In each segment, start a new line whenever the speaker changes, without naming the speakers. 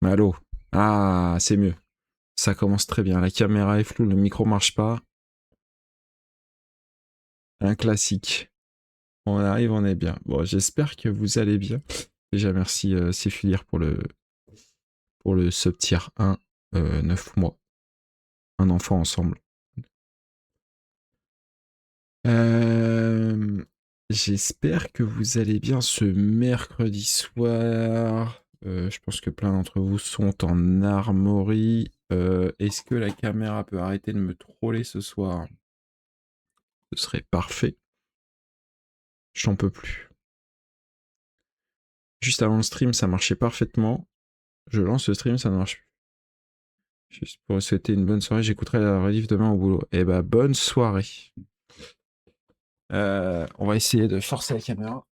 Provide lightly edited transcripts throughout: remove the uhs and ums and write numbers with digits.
Allô? Ah, c'est mieux. Ça commence très bien. La caméra est floue, le micro marche pas. Un classique. On arrive, on est bien. Bon, j'espère que vous allez bien. Déjà, merci Céphilière pour le sub tier 1, 9 mois. Un enfant ensemble. Euh, J'espère que vous allez bien ce mercredi soir. Je pense que plein d'entre vous sont en armory. Est-ce que la caméra peut arrêter de me troller ce soir? Ce serait parfait. J'en peux plus. Juste avant le stream, ça marchait parfaitement. Je lance le stream, ça ne marche plus. Juste pour vous souhaiter une bonne soirée, j'écouterai la rediff demain au boulot. Eh bah, bonne soirée. On va essayer de forcer la caméra.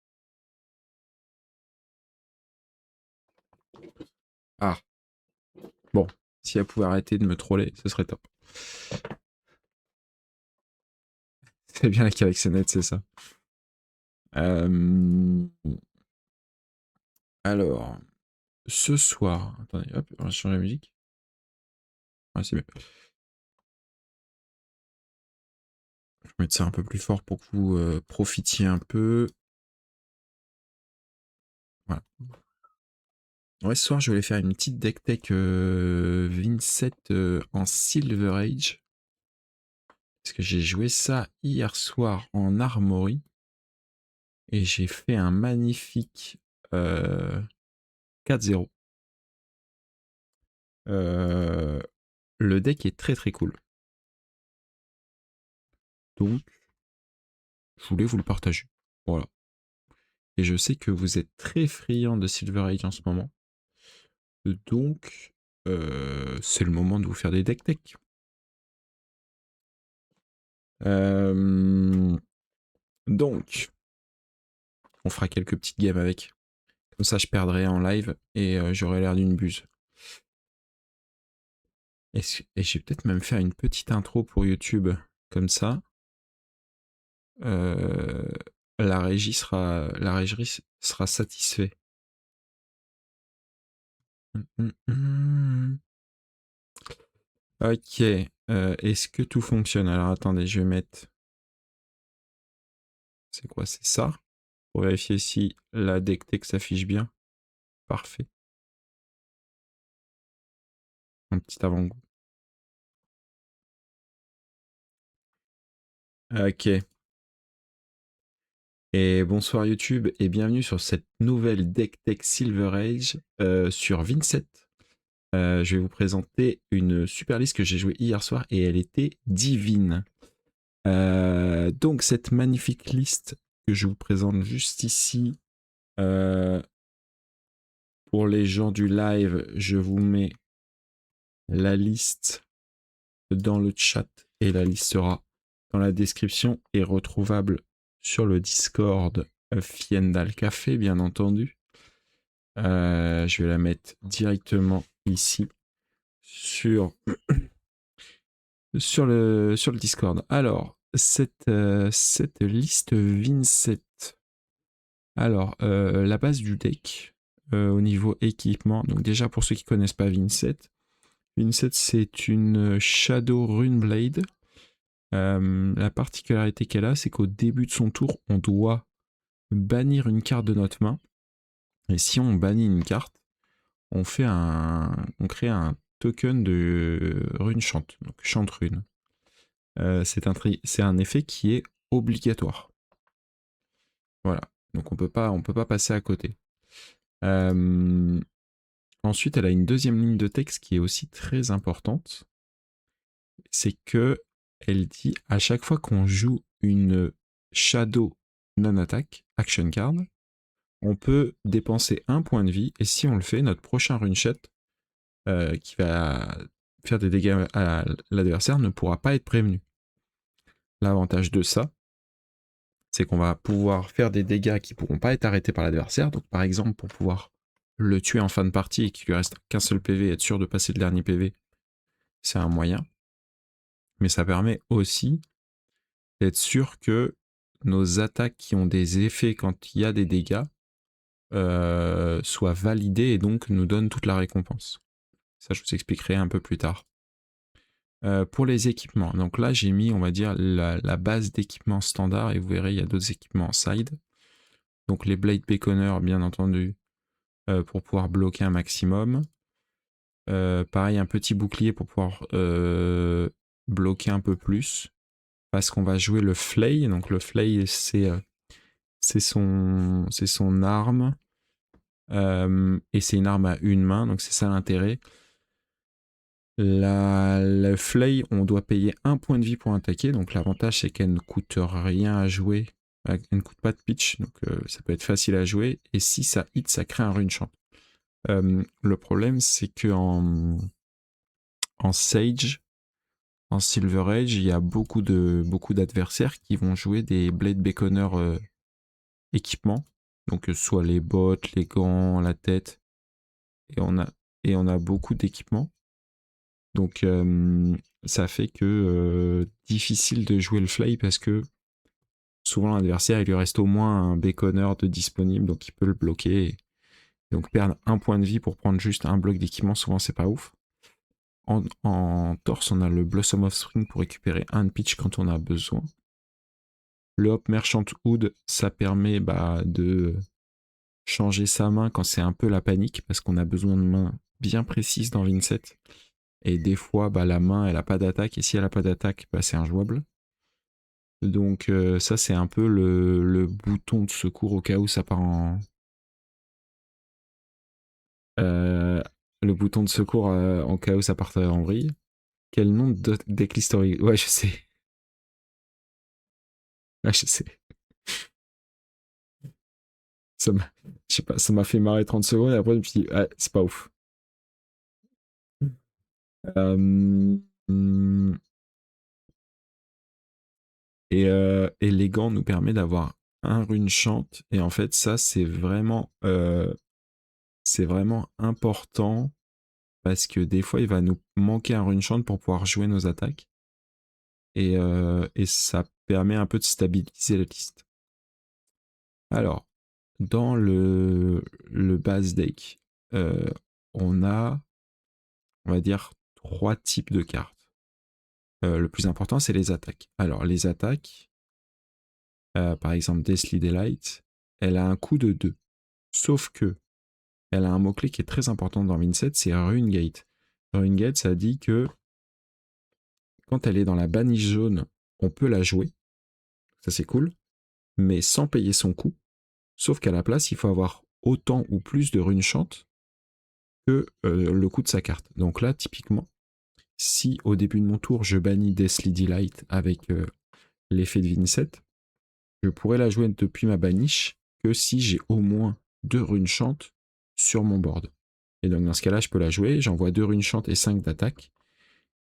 Ah, bon. Si elle pouvait arrêter de me troller, ce serait top. C'est bien la Cavexenet, c'est ça. Alors, ce soir... Attendez, hop, on va changer la musique. Ouais, c'est mieux. Je vais mettre ça un peu plus fort pour que vous profitiez un peu. Voilà. Ouais, ce soir, je voulais faire une petite deck tech Vincent en Silver Age. Parce que j'ai joué ça hier soir en Armory. Et j'ai fait un magnifique 4-0. Le deck est très très cool. Donc, je voulais vous le partager. Voilà. Et je sais que vous êtes très friand de Silver Age en ce moment. Donc, c'est le moment de vous faire des deck tech. Donc, on fera quelques petites games avec. Comme ça, je perdrai en live et j'aurai l'air d'une buse. Et je vais peut-être même faire une petite intro pour YouTube. Comme ça, la régie sera satisfait. Ok. Est-ce que tout fonctionne? Alors attendez, je vais mettre... C'est quoi? C'est ça? Pour vérifier si la deck tech s'affiche bien. Parfait. Un petit avant-goût. Ok. Et bonsoir YouTube et bienvenue sur cette nouvelle deck tech Silver Age sur Vincent. Je vais vous présenter une super liste que j'ai jouée hier soir et elle était divine. Donc cette magnifique liste que je vous présente juste ici, pour les gens du live, je vous mets la liste dans le chat et la liste sera dans la description et retrouvable sur le Discord Fiendal Café, bien entendu. Je vais la mettre directement ici sur, sur le Discord. Alors, cette liste Vincent. Alors, la base du deck au niveau équipement. Donc déjà, pour ceux qui ne connaissent pas Vincent, c'est une Shadow Runeblade. La particularité qu'elle a, c'est qu'au début de son tour, on doit bannir une carte de notre main. Et si on bannit une carte, on crée un token de rune chant, donc chante rune. C'est un effet qui est obligatoire. Voilà, donc on peut pas passer à côté. Ensuite, elle a une deuxième ligne de texte qui est aussi très importante. C'est que elle dit à chaque fois qu'on joue une Shadow non-attaque, action card, on peut dépenser un point de vie, et si on le fait, notre prochain runeshot qui va faire des dégâts à l'adversaire ne pourra pas être prévenu. L'avantage de ça, c'est qu'on va pouvoir faire des dégâts qui ne pourront pas être arrêtés par l'adversaire. Donc par exemple, pour pouvoir le tuer en fin de partie et qu'il lui reste qu'un seul PV, être sûr de passer le dernier PV, c'est un moyen. Mais ça permet aussi d'être sûr que nos attaques qui ont des effets quand il y a des dégâts soit validé et donc nous donne toute la récompense. Ça, je vous expliquerai un peu plus tard. Pour les équipements, donc là j'ai mis, on va dire, la base d'équipement standard et vous verrez, il y a d'autres équipements en side. Donc les Blade Beaconers, bien entendu, pour pouvoir bloquer un maximum. Pareil, un petit bouclier pour pouvoir bloquer un peu plus. Parce qu'on va jouer le Flay. Donc le Flay, c'est son arme. Et c'est une arme à une main, donc c'est ça l'intérêt. Le Flay, on doit payer 1 point de vie pour attaquer. Donc l'avantage, c'est qu'elle ne coûte rien à jouer. Elle ne coûte pas de pitch, donc ça peut être facile à jouer. Et si ça hit, ça crée un rune chant. Le problème, c'est que en Sage, en Silver Age, il y a beaucoup d'adversaires qui vont jouer des Blade Beaconers équipements. Donc soit les bottes, les gants, la tête. Et on a beaucoup d'équipements. Donc ça fait que difficile de jouer le Flay parce que souvent l'adversaire il lui reste au moins un Beaconer de disponible, donc il peut le bloquer. Et donc perdre 1 point de vie pour prendre juste un bloc d'équipement, souvent c'est pas ouf. En torse, on a le Blossom of Spring pour récupérer un pitch quand on a besoin. Le Hop Merchant Hood, ça permet de changer sa main quand c'est un peu la panique, parce qu'on a besoin de mains bien précises dans Vincent. Et des fois, la main, elle a pas d'attaque, et si elle a pas d'attaque, c'est injouable. Donc ça, c'est un peu le bouton de secours au cas où ça part en... le bouton de secours en cas où ça part en vrille. Quel nom de deck historique? Ouais, je sais. Ouais, je sais. Ça m'a, je sais pas, ça m'a fait marrer 30 secondes et après je me suis dit, ah, c'est pas ouf. Euh, hum, et les gants nous permet d'avoir un rune chant et en fait ça c'est vraiment important parce que des fois il va nous manquer un rune chant pour pouvoir jouer nos attaques et ça permet un peu de stabiliser la liste. Alors dans le base deck on a, on va dire, 3 types de cartes. Le plus important, c'est les attaques. Alors, les attaques, par exemple, Deathly Delight, elle a un coût de 2. Sauf que, elle a un mot-clé qui est très important dans Vincent, c'est Runegate. Runegate, ça dit que quand elle est dans la banish zone, on peut la jouer. Ça, c'est cool. Mais sans payer son coût. Sauf qu'à la place, il faut avoir autant ou plus de runes chantes que le coût de sa carte. Donc là, typiquement, si au début de mon tour, je bannis Deathly Delight avec l'effet de Vincent, je pourrais la jouer depuis ma banish que si j'ai au moins 2 runes chantes sur mon board. Et donc dans ce cas-là, je peux la jouer, j'envoie 2 runes chantes et 5 d'attaque.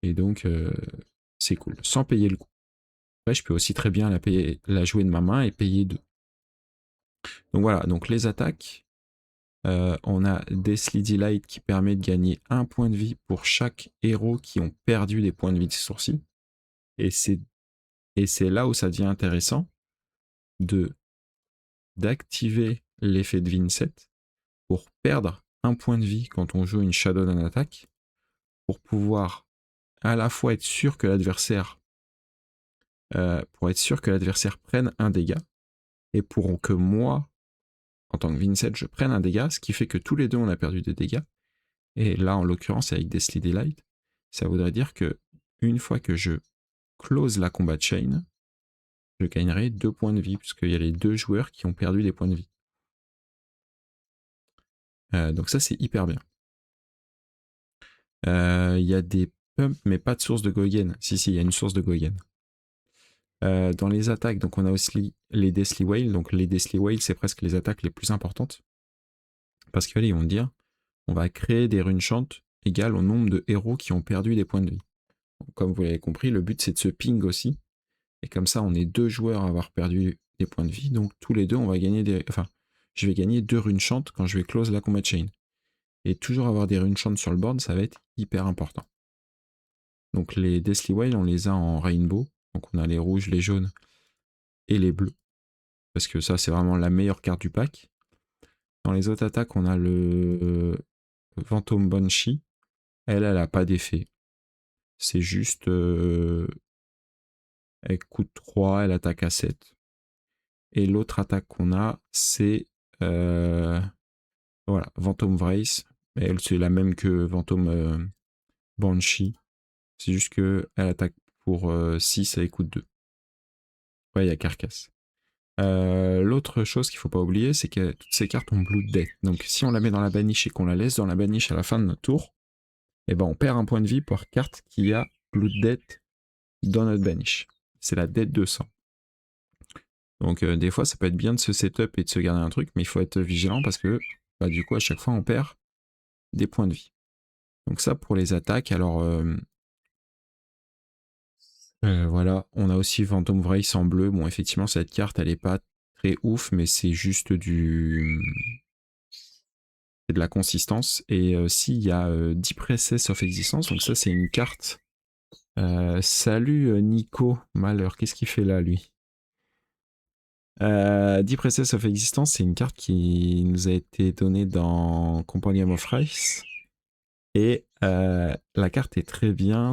Et donc c'est cool, sans payer le coup. Après, je peux aussi très bien la jouer de ma main et payer 2. Donc voilà, donc les attaques, on a Deathly Delight qui permet de gagner 1 point de vie pour chaque héros qui ont perdu des points de vie de sourcil. Et c'est là où ça devient intéressant d'activer l'effet de Vincent pour perdre 1 point de vie quand on joue une Shadow en attaque, pour pouvoir à la fois être sûr que l'adversaire prenne un dégât, et pour que moi, en tant que Vincent, je prenne un dégât, ce qui fait que tous les deux on a perdu des dégâts. Et là, en l'occurrence, avec Deathly Delight, ça voudrait dire que une fois que je close la combat chain, je gagnerai 2 points de vie, puisqu'il y a les 2 joueurs qui ont perdu des points de vie. Donc ça, c'est hyper bien. Il y a des pumps, mais pas de source de Gogen. Si, il y a une source de Gogen. Dans les attaques, donc on a aussi les Deathly Whale. Donc les Deathly Whale, c'est presque les attaques les plus importantes. Parce qu'ils vont dire, on va créer des runes chantes égales au nombre de héros qui ont perdu des points de vie. Donc, comme vous l'avez compris, le but c'est de se ping aussi. Et comme ça, on est 2 joueurs à avoir perdu des points de vie. Donc tous les deux, on va gagner des... Enfin, je vais gagner 2 runes chantes quand je vais close la combat chain. Et toujours avoir des runes chantes sur le board, ça va être hyper important. Donc les Deathly Whale, on les a en rainbow. Donc on a les rouges, les jaunes et les bleus. Parce que ça, c'est vraiment la meilleure carte du pack. Dans les autres attaques, on a le Phantom Banshee. Elle a pas d'effet. C'est juste... elle coûte 3, elle attaque à 7. Et l'autre attaque qu'on a, c'est... voilà, Phantom Vrace. Elle, c'est la même que Phantom Banshee. C'est juste qu'elle attaque pour 6, elle coûte 2. Ouais, il y a Carcasse. L'autre chose qu'il faut pas oublier, c'est que toutes ces cartes ont Blood Death. Donc si on la met dans la baniche et qu'on la laisse dans la baniche à la fin de notre tour, eh ben on perd un point de vie par carte qui a Blood Death dans notre baniche. C'est la Death 200. Donc des fois ça peut être bien de se setup et de se garder un truc, mais il faut être vigilant parce que bah, du coup à chaque fois on perd des points de vie. Donc ça pour les attaques. Alors voilà, on a aussi Phantom Vrace en bleu. Bon effectivement cette carte elle est pas très ouf, mais c'est juste c'est de la consistance. Et s'il y a Deep Recess of Existence, donc ça c'est une carte. Salut Nico, malheur, qu'est-ce qu'il fait là lui? Deep Recess of Existence, c'est une carte qui nous a été donnée dans Compendium of Race. Et la carte est très bien.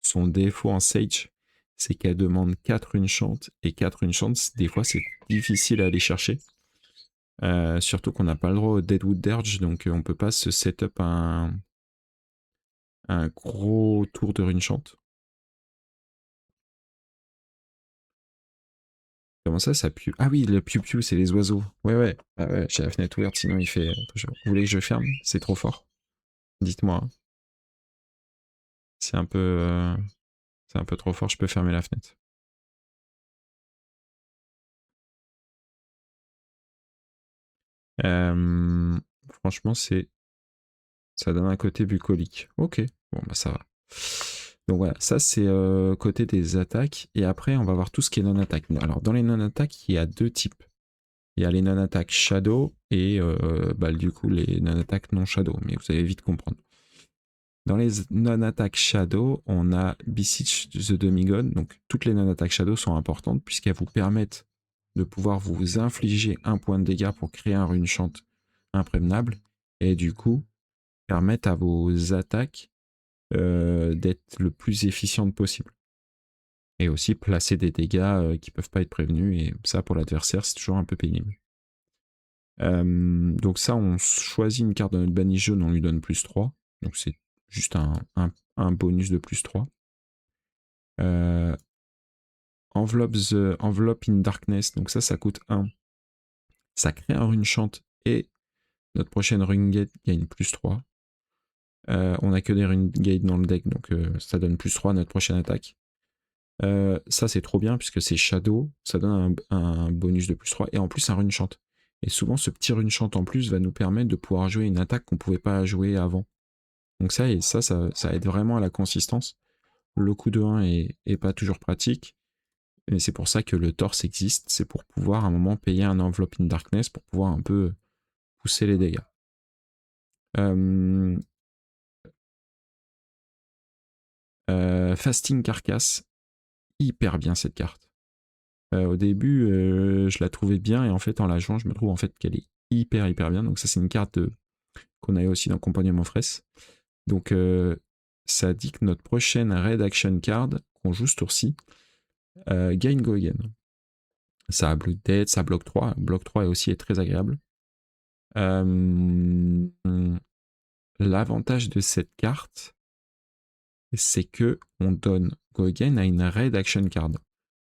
Son défaut en Sage, c'est qu'elle demande 4 Unchantes. Et 4 Unchantes, des fois, c'est difficile à aller chercher. Surtout qu'on n'a pas le droit au Deadwood Dirge, donc on peut pas se setup un gros tour de Runechant. Comment ça pue? Ah oui, le piou-piou, c'est les oiseaux. Ouais, ouais. Ah ouais, j'ai la fenêtre ouverte, sinon il fait... Vous voulez que je ferme? C'est trop fort. Dites-moi. Hein. C'est un peu trop fort, je peux fermer la fenêtre. Franchement, ça donne un côté bucolique. Ok, bon bah ça va. Donc voilà, ça c'est côté des attaques. Et après, on va voir tout ce qui est non-attaque. Alors dans les non-attaques, il y a deux types. Il y a les non-attaques shadow et bah, du coup les non-attaques non shadow. Mais vous allez vite comprendre. Dans les non-attaques shadow, on a Beseech the Demigod. Donc toutes les non-attaques shadow sont importantes puisqu'elles vous permettent de pouvoir vous infliger un point de dégâts pour créer un runechant imprévenable. Et du coup, permettent à vos attaques d'être le plus efficientes possible. Et aussi placer des dégâts qui peuvent pas être prévenus. Et ça, pour l'adversaire, c'est toujours un peu pénible. Donc ça, on choisit une carte de notre bannis jaune, on lui donne plus 3. Donc c'est juste un bonus de plus 3. Envelope in Darkness, donc ça coûte 1. Ça crée un runechant et notre prochaine runegate gagne plus 3. On a que des runegates dans le deck, donc ça donne plus 3 à notre prochaine attaque. Ça c'est trop bien puisque c'est Shadow, ça donne un bonus de plus 3 et en plus un runechant. Et souvent ce petit runechant en plus va nous permettre de pouvoir jouer une attaque qu'on pouvait pas jouer avant. Donc ça aide vraiment à la consistance. Le coup de 1 est pas toujours pratique, mais c'est pour ça que le torse existe, c'est pour pouvoir à un moment payer un enveloppe in darkness pour pouvoir un peu pousser les dégâts. Fasting Carcass, hyper bien cette carte. Au début, je la trouvais bien et en fait en la jouant, je me trouve en fait qu'elle est hyper bien. Donc ça c'est une carte qu'on a aussi dans Companion of Race. Donc ça dit que notre prochaine Red Action Card qu'on joue ce tour-ci gain go again. Ça a Blood Dead, ça bloque 3. Bloc 3 aussi est très agréable. L'avantage de cette carte, c'est que on donne Go Again à une Red Action Card.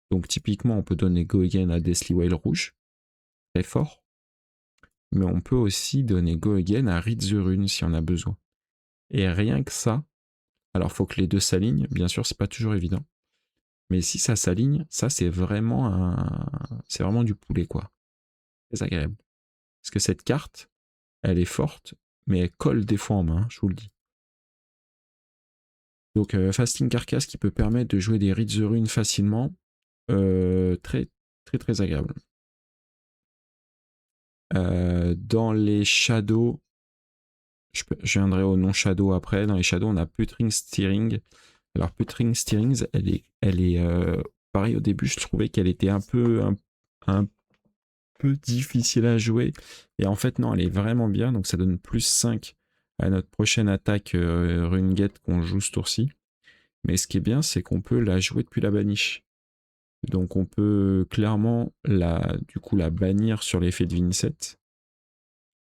Donc typiquement, on peut donner Go Again à Deathly Whale rouge, très fort. Mais on peut aussi donner Go Again à Read the Rune si on a besoin. Et rien que ça, alors faut que les deux s'alignent, bien sûr, c'est pas toujours évident. Mais si ça s'aligne, ça c'est vraiment du poulet quoi. C'est agréable. Parce que cette carte, elle est forte, mais elle colle des fois en main, je vous le dis. Donc Fasting Carcass qui peut permettre de jouer des Read the Rune facilement, très agréable. Dans les Shadows, je viendrai au non-Shadow après. Dans les Shadows, on a Puttering Steering. Alors Puttering Steerings, elle est pareil au début, je trouvais qu'elle était un peu peu difficile à jouer. Et en fait, non, elle est vraiment bien. Donc ça donne plus 5 à notre prochaine attaque Runegate qu'on joue ce tour-ci. Mais ce qui est bien, c'est qu'on peut la jouer depuis la baniche. Donc on peut clairement du coup, la bannir sur l'effet de Vincent.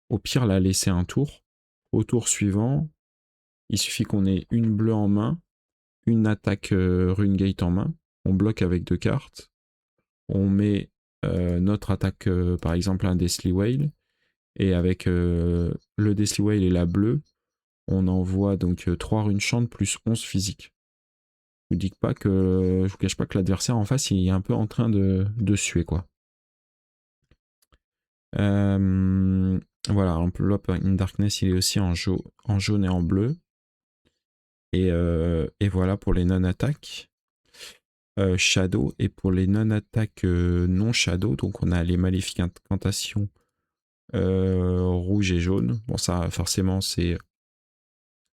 Au pire, la laisser un tour. Au tour suivant, il suffit qu'on ait une bleue en main, une attaque Runegate en main. On bloque avec 2 cartes. On met notre attaque, par exemple un Deathly Whale. Et avec le Deathly Whale et la bleue, on envoie donc 3 runes chant plus 11 physique. Je vous cache pas que l'adversaire en face, il est un peu en train de suer, quoi. Voilà, Envelope in Darkness, il est aussi en jaune et en bleu. Et voilà pour les non-attaques. Shadow, et pour les non-attaques non Shadow, donc on a les maléfiques incantations rouge et jaune. Bon, ça, forcément, c'est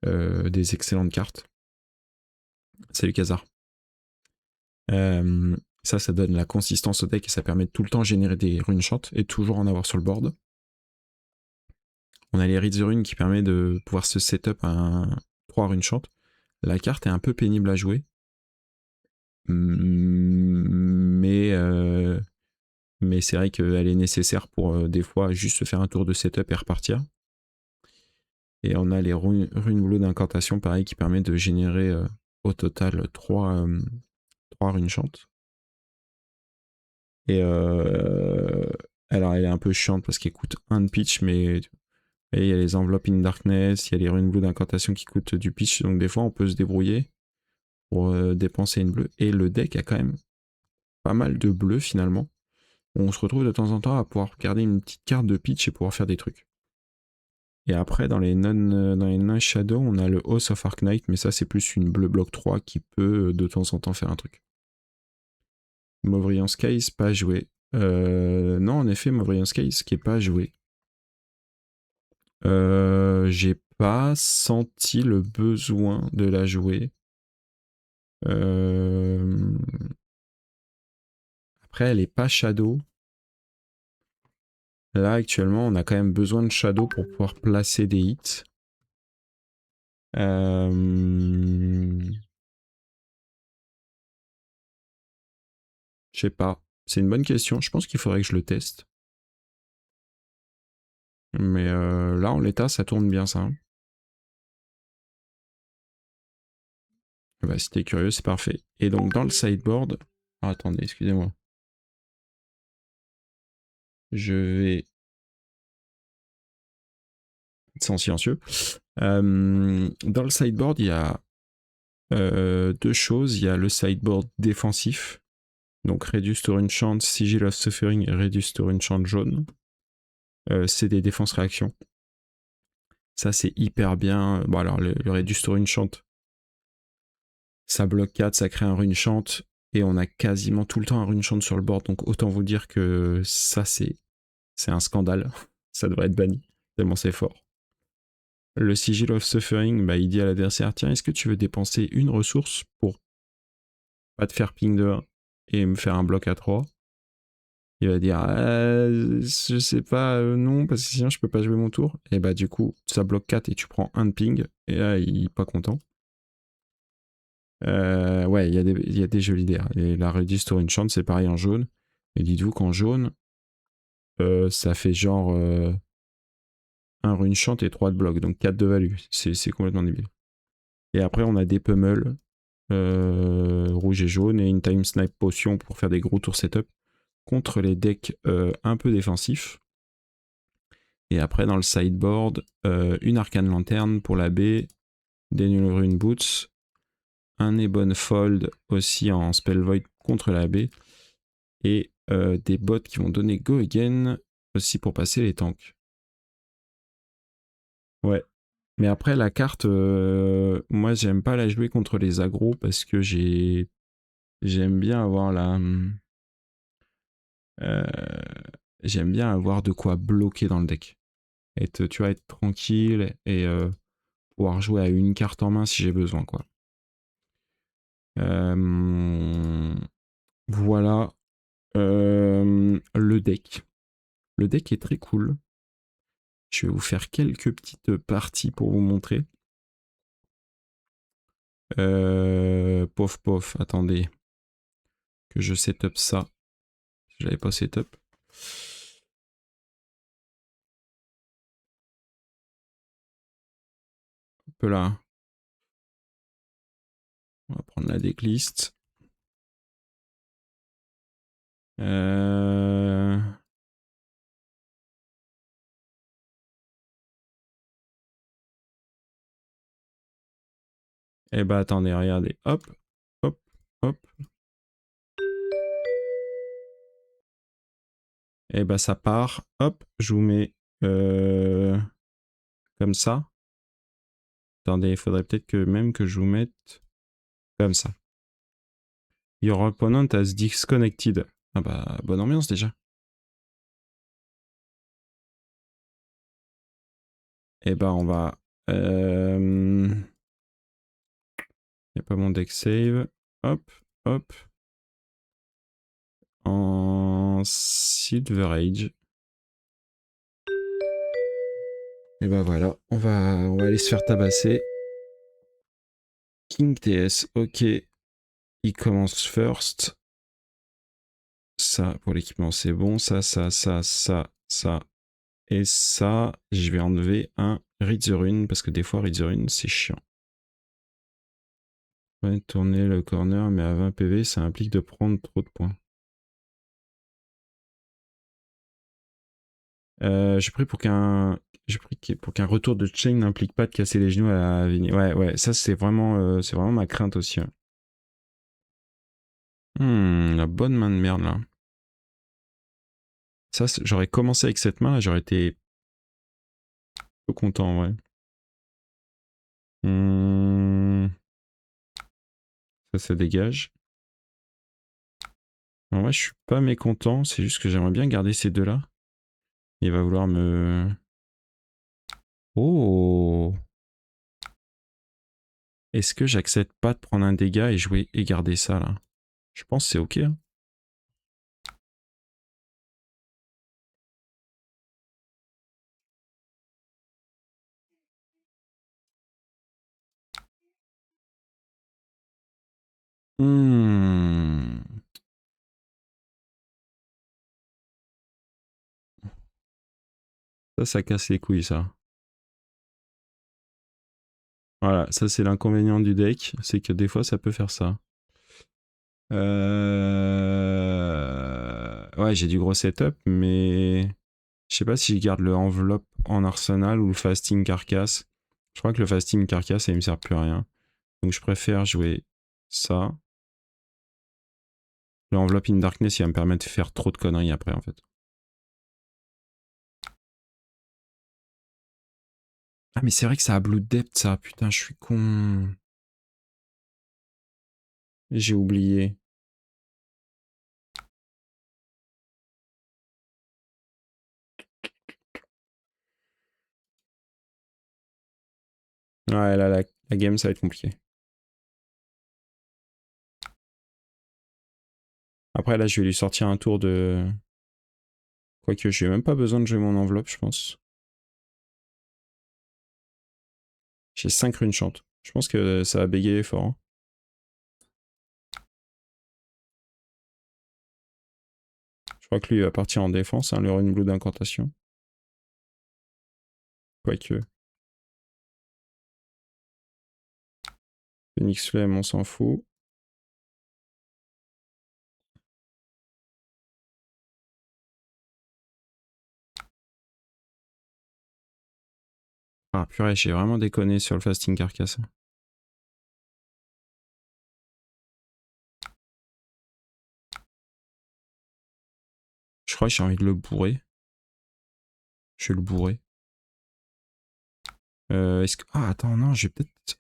des excellentes cartes. Salut Khazar. Ça donne la consistance au deck et ça permet de tout le temps générer des runes chant et toujours en avoir sur le board. On a les Read the Rune qui permet de pouvoir se setup à 3 runes chant. La carte est un peu pénible à jouer. Mais c'est vrai qu'elle est nécessaire pour des fois juste se faire un tour de setup et repartir. Et on a les runes bleues d'incantation, pareil, qui permet de générer au total 3 runes chant. Et alors elle est un peu chiante parce qu'elle coûte 1 de pitch, mais il y a les enveloppes in darkness, il y a les runes bleues d'incantation qui coûtent du pitch, donc des fois on peut se débrouiller pour dépenser une bleue. Et le deck a quand même pas mal de bleus finalement. On se retrouve de temps en temps à pouvoir garder une petite carte de pitch et pouvoir faire des trucs. Et après, dans les non-shadow, on a le House of Arknight, mais ça, c'est plus une bleu bloc 3 qui peut de temps en temps faire un truc. Mauvrian Skies, pas joué. Non, en effet, Mauvrian Skies, qui est pas joué. J'ai pas senti le besoin de la jouer. Après, elle est pas shadow. Là, actuellement, on a quand même besoin de shadow pour pouvoir placer des hits. Je sais pas. C'est une bonne question. Je pense qu'il faudrait que je le teste. Mais là, en l'état, ça tourne bien, ça. Bah, si t'es curieux, c'est parfait. Et donc, dans le sideboard... Ah, attendez, excusez-moi. Je vais... C'est en silencieux. Dans le sideboard, il y a 2 choses. Il y a le sideboard défensif. Donc, Reduce to Enchant, Sigil of Suffering et Reduce to Enchant jaune. C'est des défenses réactions. Ça, c'est hyper bien. Bon, alors, le Reduce to Enchant, ça bloque 4, ça crée un rune chant, et on a quasiment tout le temps un rune chant sur le board, donc autant vous dire que ça, c'est un scandale. Ça devrait être banni, tellement c'est fort. Le Sigil of Suffering, bah, il dit à l'adversaire, tiens, est-ce que tu veux dépenser une ressource pour pas te faire ping de 1 et me faire un bloc à 3? Il va dire, je sais pas, non, parce que sinon je peux pas jouer mon tour. Et bah du coup, ça bloque 4 et tu prends 1 de ping, et là, il est pas content. Ouais, il y a des jolies idées. Et la Reduce to Enchant, c'est pareil en jaune. Et dites-vous qu'en jaune, ça fait genre un rune chant et 3 de bloc, donc 4 de value. C'est complètement débile. Et après, on a des pummels rouge et jaune et une time snipe potion pour faire des gros tours setup contre les decks un peu défensifs. Et après, dans le sideboard, une arcane lanterne pour la baie, des null rune boots, un Ebon Fold aussi en spell void contre la baie, et des bots qui vont donner go again aussi pour passer les tanks. Ouais. Mais après, la carte, moi, j'aime pas la jouer contre les agros parce que j'aime bien avoir euh, j'aime bien avoir de quoi bloquer dans le deck. Tu vois, être tranquille et pouvoir jouer à une carte en main si j'ai besoin, quoi. Voilà le deck. Le deck est très cool. Je vais vous faire quelques petites parties pour vous montrer. Pof pof, attendez. Que je setup ça. Je l'avais pas setup. Un peu là. On va prendre la decklist. Eh ben attendez, regardez. Hop, hop, hop. Et bah ça part. Hop, je vous mets comme ça. Attendez, il faudrait peut-être que même que je vous mette comme ça. Your opponent has disconnected. Ah bah bonne ambiance déjà. Et bah on va... Il n'y a pas mon deck save. Hop, hop. En Silver Age. Et bah voilà, on va aller se faire tabasser. King TS, ok. Il commence first. Ça, pour l'équipement, c'est bon. Ça, et ça, je vais enlever un Read the Rune, parce que des fois, Read the Rune, c'est chiant. Ouais, tourner le corner, mais à 20 PV, ça implique de prendre trop de points. J'ai pris pour qu'un retour de chain n'implique pas de casser les genoux à la Vini. Ouais, ouais, ça c'est vraiment ma crainte aussi. Ouais. La bonne main de merde là. Ça, j'aurais commencé avec cette main là, j'aurais été peu content, ouais. Ça dégage. En vrai, je suis pas mécontent, c'est juste que j'aimerais bien garder ces deux là. Il va vouloir me... Oh! Est-ce que j'accepte pas de prendre un dégât et jouer et garder ça là? Je pense que c'est ok. Hein. Ça casse les couilles ça. Voilà, ça c'est l'inconvénient du deck, c'est que des fois ça peut faire ça. Ouais, j'ai du gros setup, mais je sais pas si je garde le enveloppe en arsenal ou le fasting carcass. Je crois que le fasting carcass, ça ne me sert plus à rien. Donc je préfère jouer ça. L'enveloppe in darkness, il va me permettre de faire trop de conneries après en fait. Ah mais c'est vrai que ça a Blue Depth ça, putain je suis con. J'ai oublié. Ouais là la game ça va être compliqué. Après là je vais lui sortir un tour de... Quoique j'ai même pas besoin de jouer mon enveloppe je pense. J'ai 5 runes chantes. Je pense que ça va bégayer fort. Hein. Je crois que lui va partir en défense, hein, le rune blue d'incantation. Quoique. Phoenix Flame, on s'en fout. Ah purée, j'ai vraiment déconné sur le fasting carcass. Je crois que j'ai envie de le bourrer. Je vais le bourrer. Est-ce que... Ah attends, non, j'ai peut-être...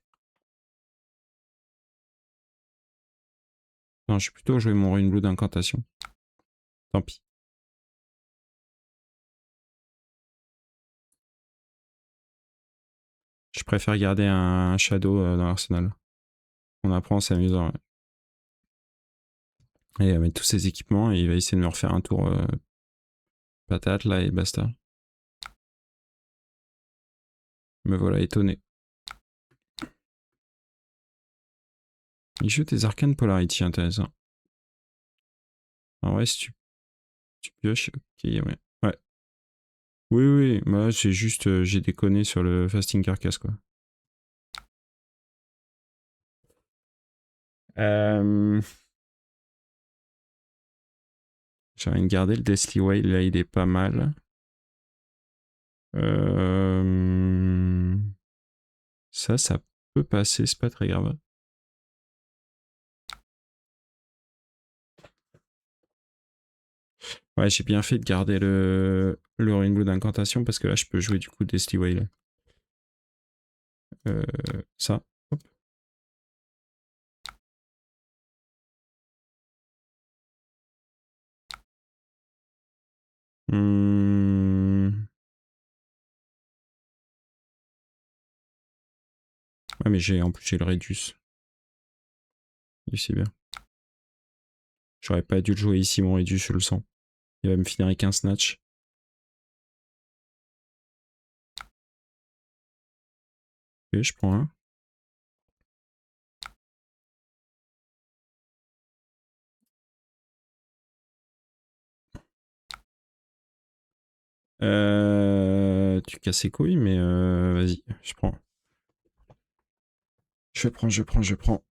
Non, je vais plutôt jouer mon rune blue d'incantation. Tant pis. Je préfère garder un shadow dans l'arsenal. On apprend en s'amusant. Ouais. Et il va mettre tous ses équipements et il va essayer de me refaire un tour patate là et basta. Me voilà étonné. Il joue tes arcanes Polarity, intéressant. En vrai, si tu pioches, ok, ouais. Ouais. Oui, oui, moi c'est juste, j'ai déconné sur le fasting carcass, quoi. Euh... J'ai envie de garder le Deathly Whale, là il est pas mal. Euh... Ça peut passer, c'est pas très grave. Ouais, j'ai bien fait de garder le Rainbow d'incantation parce que là je peux jouer du coup Deathly Whale. Ça. Hop. Hmm. Ouais, mais en plus j'ai le Redus. Il c'est bien. J'aurais pas dû le jouer ici, mon Redus, je le sens. Il va me finir avec un snatch. Ok, je prends un. Tu casses les couilles, mais vas-y, je prends. Je prends.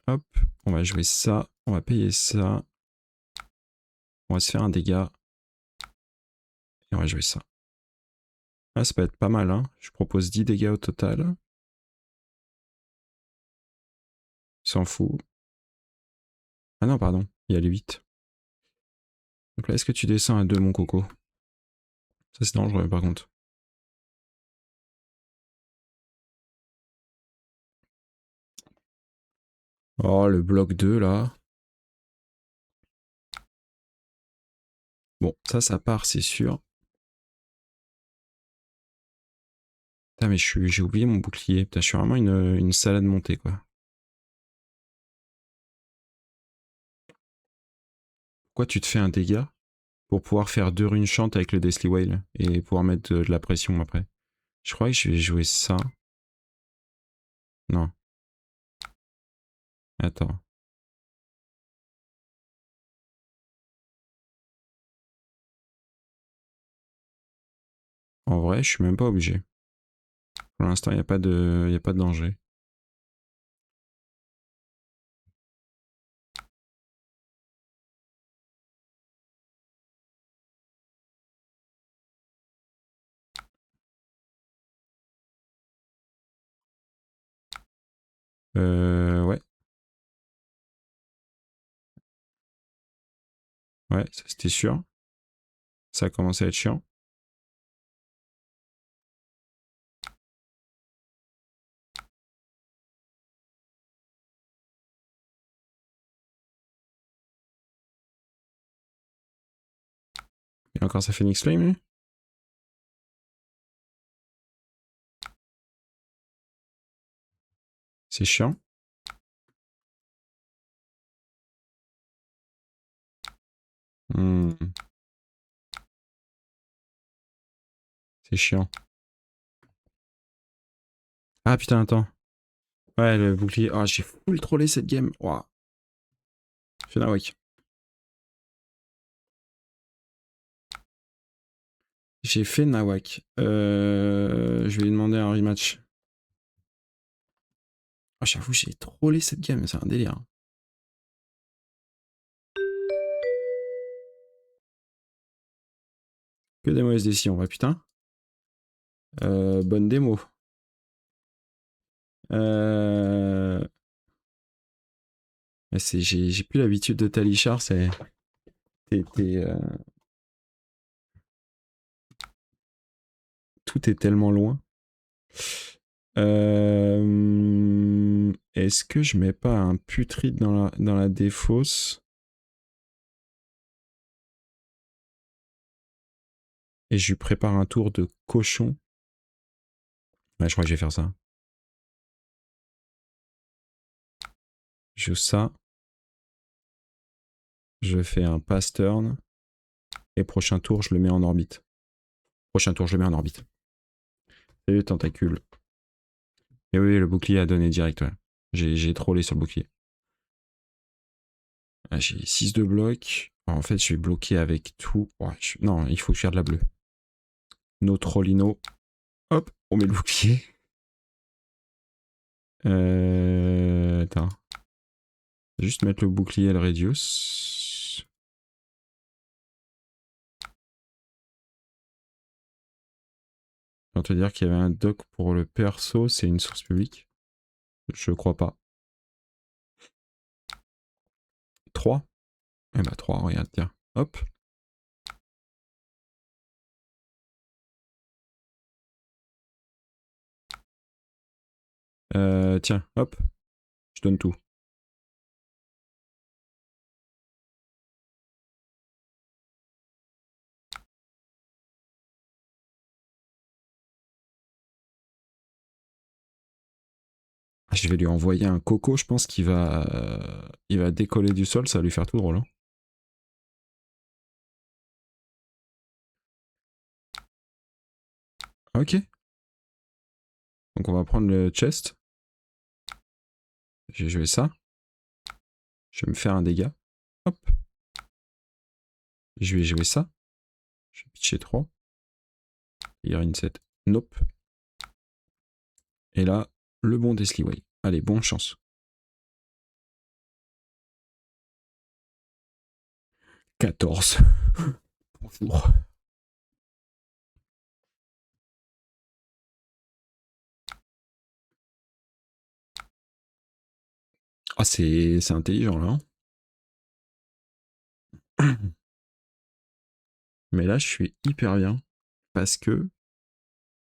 Hop, on va jouer ça, on va payer ça. On va se faire un dégât. Et on va jouer ça. Ah, ça peut être pas mal, hein. Je propose 10 dégâts au total. Il s'en fout. Ah non, pardon, il y a les 8. Donc là, est-ce que tu descends à 2, mon coco? Ça, c'est dangereux, par contre. Oh, le bloc 2, là. Bon, ça part, c'est sûr. Putain, mais j'ai oublié mon bouclier. Putain, je suis vraiment une salade montée, quoi. Pourquoi tu te fais un dégât pour pouvoir faire 2 runes chante avec le Deathly Whale et pouvoir mettre de la pression après? Je crois que je vais jouer ça. Non. Attends. En vrai, je suis même pas obligé. Pour l'instant, il n'y a y a pas de danger. Ouais. Ouais, ça c'était sûr. Ça a commencé à être chiant. Il a encore sa Phoenix Flame, lui? C'est chiant. Hmm, c'est chiant. Ah putain, attends. Ouais, le bouclier. Ah, j'ai full trollé cette game. Ouah. Fais nawak. J'ai fait nawak. Je vais lui demander un rematch. Ah, j'avoue, j'ai trollé cette game. C'est un délire. Que des mauvaises décisions, ouais, putain. Bonne démo. Euh... J'ai plus l'habitude de Talichar, t'es, tout est tellement loin. Est-ce que je mets pas un putride dans la défausse et je lui prépare un tour de cochon? Ouais, je crois que je vais faire ça. Je joue ça. Je fais un pass turn. Et prochain tour, je le mets en orbite. Prochain tour, je le mets en orbite. Salut, tentacule. Et oui, le bouclier a donné direct, ouais. J'ai trollé sur le bouclier. Ah, j'ai 6 de bloc. Alors, en fait, je vais bloquer avec tout. Ouais, non, il faut que je garde la bleue. No trollino. Hop, on met le bouclier. Attends. Juste mettre le bouclier et le radius. On va te dire qu'il y avait un doc pour le perso, c'est une source publique. Je crois pas. 3. Eh bah 3, regarde, tiens. Hop. Tiens, hop. Je donne tout. Je vais lui envoyer un coco, je pense il va décoller du sol, ça va lui faire tout drôle. Hein. Ok. Donc on va prendre le chest. Je vais jouer ça. Je vais me faire un dégât. Hop. Je vais jouer ça. Je vais pitcher 3. Il y a une 7. Nope. Et là, le bon Desley. Allez, bonne chance. 14. Bonjour. Ah, c'est intelligent là. Hein. Mais là, je suis hyper bien. Parce que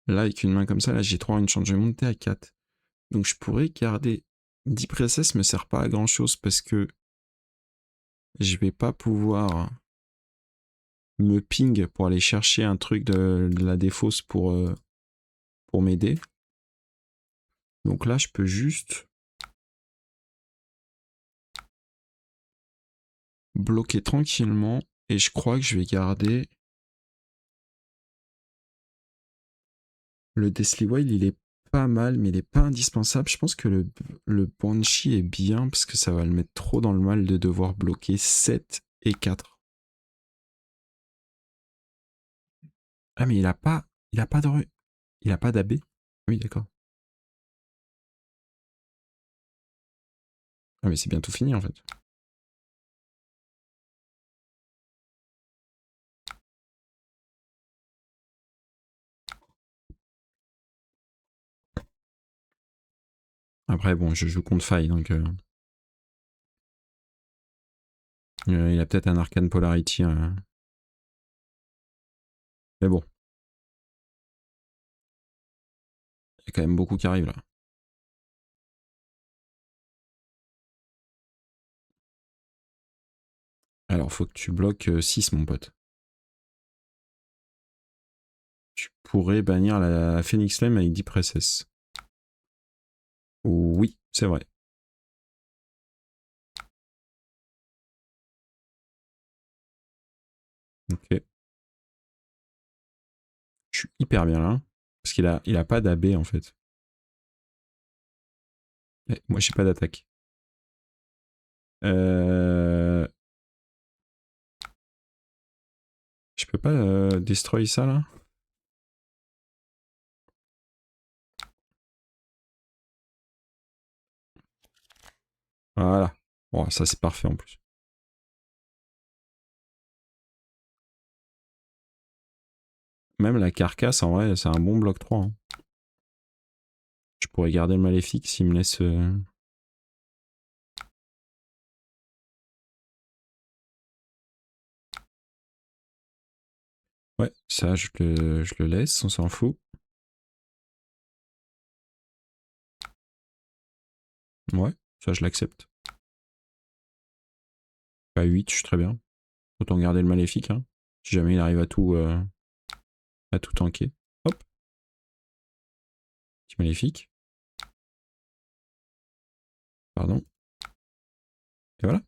là, avec une main comme ça, là, j'ai 3 une chance. Je vais monter à 4. Donc je pourrais garder 10 princesses, me sert pas à grand chose parce que je vais pas pouvoir me ping pour aller chercher un truc de la défausse pour m'aider. Donc là, je peux juste bloquer tranquillement et je crois que je vais garder le Deathly Wild, il est pas mal, mais il est pas indispensable. Je pense que le Banshee est bien parce que ça va le mettre trop dans le mal de devoir bloquer 7 et 4. Ah, mais il a pas de, il a pas d'AB. Oui, d'accord. Ah, mais c'est bientôt fini en fait. Après, bon, je joue contre Faille, donc il a peut-être un Arcane Polarity. Mais bon, il y a quand même beaucoup qui arrivent là. Alors, faut que tu bloques 6, mon pote. Tu pourrais bannir la Phoenix Flame avec 10 Princess. Oui, c'est vrai. Ok. Je suis hyper bien là. Parce il a pas d'AB en fait. Et moi, j'ai pas d'attaque. Euh... Je peux pas destroy ça là. Voilà. Bon, ça c'est parfait en plus. Même la carcasse, en vrai, c'est un bon bloc 3. Hein. Je pourrais garder le maléfique s'il me laisse. Ouais, ça, je le laisse, on s'en fout. Ouais, ça, je l'accepte. À 8, je suis très bien. Autant garder le maléfique, hein. Si jamais il arrive à tout tanker. Hop, petit maléfique. Pardon. Et voilà.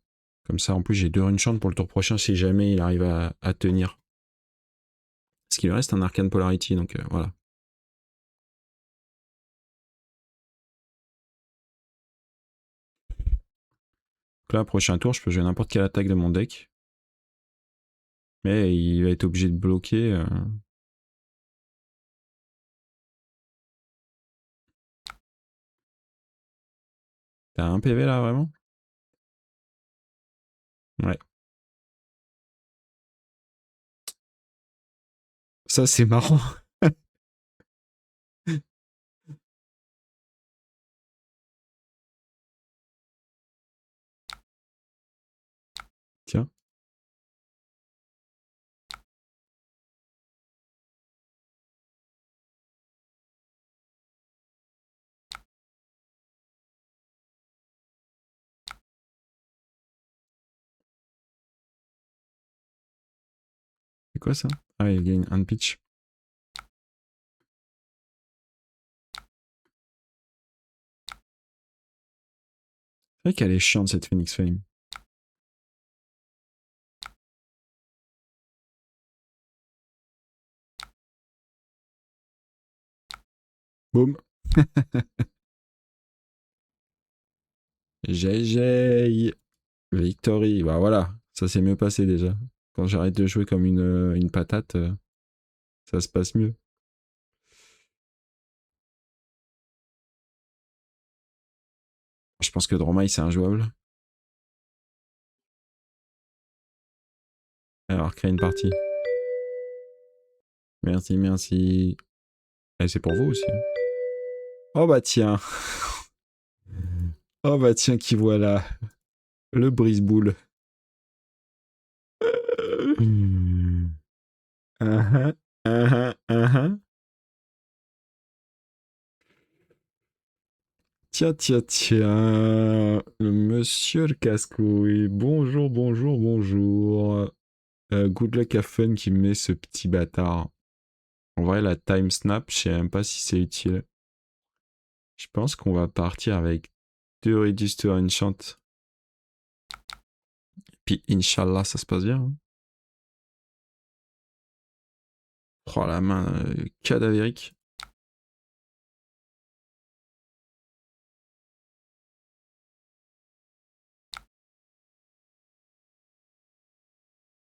Comme ça, en plus, j'ai 2 runes pour le tour prochain si jamais il arrive à tenir. Parce qu'il lui reste un Arcane Polarity, donc voilà. Donc là, prochain tour, je peux jouer n'importe quelle attaque de mon deck. Mais il va être obligé de bloquer. T'as un PV là, vraiment? Ouais. Ça, c'est marrant. Tiens. C'est quoi ça? Ah, il gagne un pitch. C'est vrai qu'elle est chiante cette Phoenix Flame. Boum. GG. Victory. Bah voilà. Ça s'est mieux passé déjà. Quand j'arrête de jouer comme une patate, ça se passe mieux. Je pense que Dromai c'est injouable. Alors, créer une partie. Merci, merci. Et c'est pour vous aussi. Oh bah tiens. Oh bah tiens, qui voilà. Le brise-boule. Uh-huh, uh-huh, uh-huh. Tiens, tiens, tiens. Le monsieur le casse-couille. Bonjour, bonjour, bonjour. Good luck à Fun qui met ce petit bâtard. En vrai, la time snap, je sais même pas si c'est utile. Je pense qu'on va partir avec 2 Reduce to Enchant. Puis, Inch'Allah, ça se passe bien. Hein. Oh, la main cadavérique.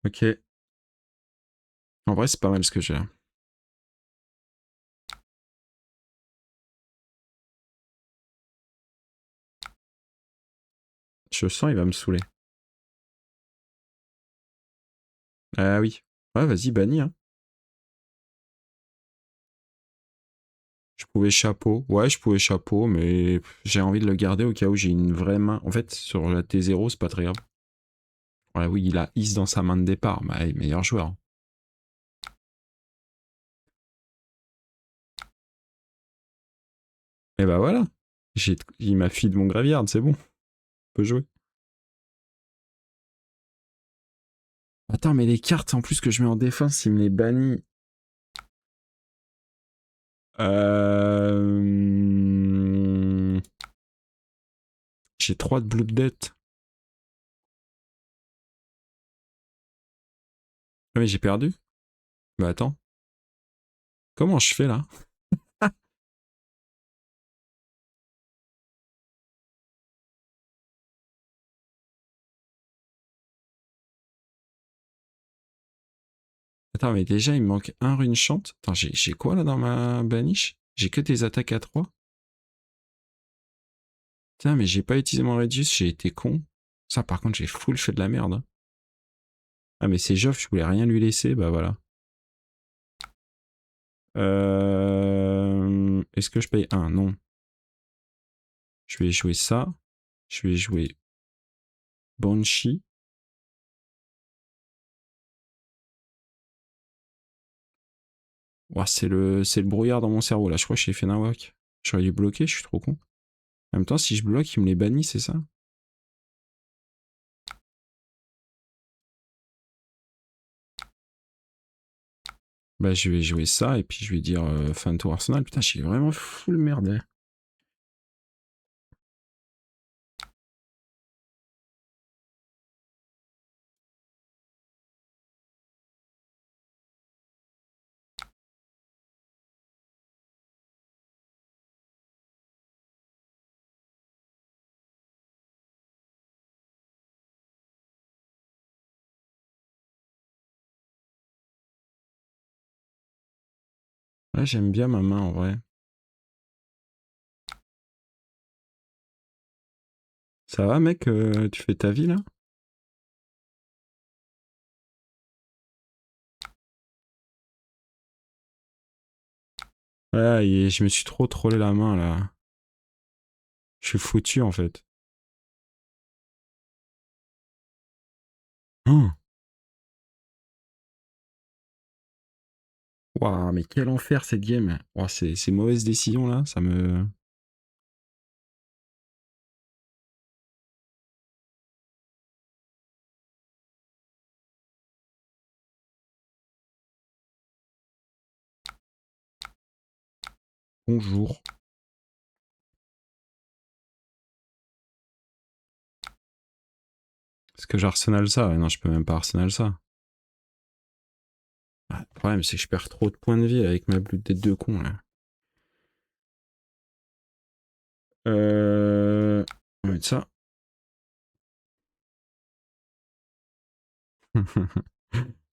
Ok. En vrai, c'est pas mal ce que j'ai là. Je sens, il va me saouler. Ah oui. Ouais, vas-y, bannis. Hein. Je pouvais chapeau. Ouais, je pouvais chapeau, mais j'ai envie de le garder au cas où j'ai une vraie main. En fait, sur la T0, c'est pas très grave. Ouais, oui, il a Is dans sa main de départ. Bah, meilleur joueur. Et bah voilà. Il m'a feed mon graveyard, c'est bon. On peut jouer. Attends, mais les cartes en plus que je mets en défense, il me les bannit. J'ai 3 de Blood Debt. Ah, mais j'ai perdu. Bah attends. Comment je fais là? Attends, mais déjà, il me manque un rune chante. Attends, j'ai quoi là dans ma baniche? J'ai que des attaques à 3. Tiens, mais j'ai pas utilisé mon Reduce, j'ai été con. Ça, par contre, j'ai full fait de la merde. Hein. Ah, mais c'est Joff, je voulais rien lui laisser, bah voilà. Est-ce que je paye un? Non. Je vais jouer ça. Je vais jouer Banshee. Ouah, c'est le brouillard dans mon cerveau là. Je crois que j'ai fait nawak. J'aurais dû bloquer, je suis trop con. En même temps, si je bloque, il me les bannit, c'est ça? Bah, je vais jouer ça et puis je vais dire fin de tour Arsenal. Putain, je suis vraiment full merde. Hein. Ouais, j'aime bien ma main en vrai. Ça va, mec, tu fais ta vie là? Ouais, et je me suis trop trollé la main là. Je suis foutu en fait. Oh, waouh, mais quel enfer cette game. Oh, ces mauvaises décisions là, ça me. Bonjour. Est-ce que j'arsenal ça? Ouais, non, je peux même pas arsenal ça. Ah, le problème, c'est que je perds trop de points de vie avec ma blue tête de con là. On va mettre ça.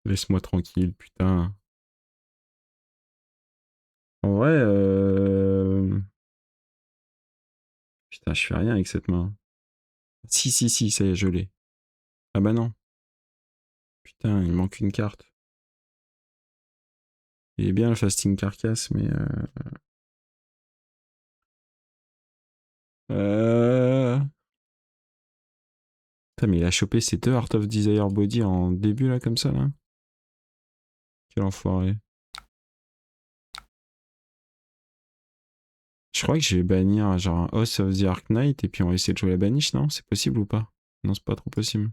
Laisse-moi tranquille, putain. En vrai, putain, je fais rien avec cette main. Si, si, si, ça y est, je l'ai. Ah bah non. Putain, il manque une carte. Il est bien le fasting carcass, mais. Euh... Putain, mais il a chopé ses deux Art of Desire Body en début là, comme ça là. Quel enfoiré. Je crois que je vais bannir genre un House of the Ark Knight et puis on va essayer de jouer la banish, non? C'est possible ou pas? Non, c'est pas trop possible.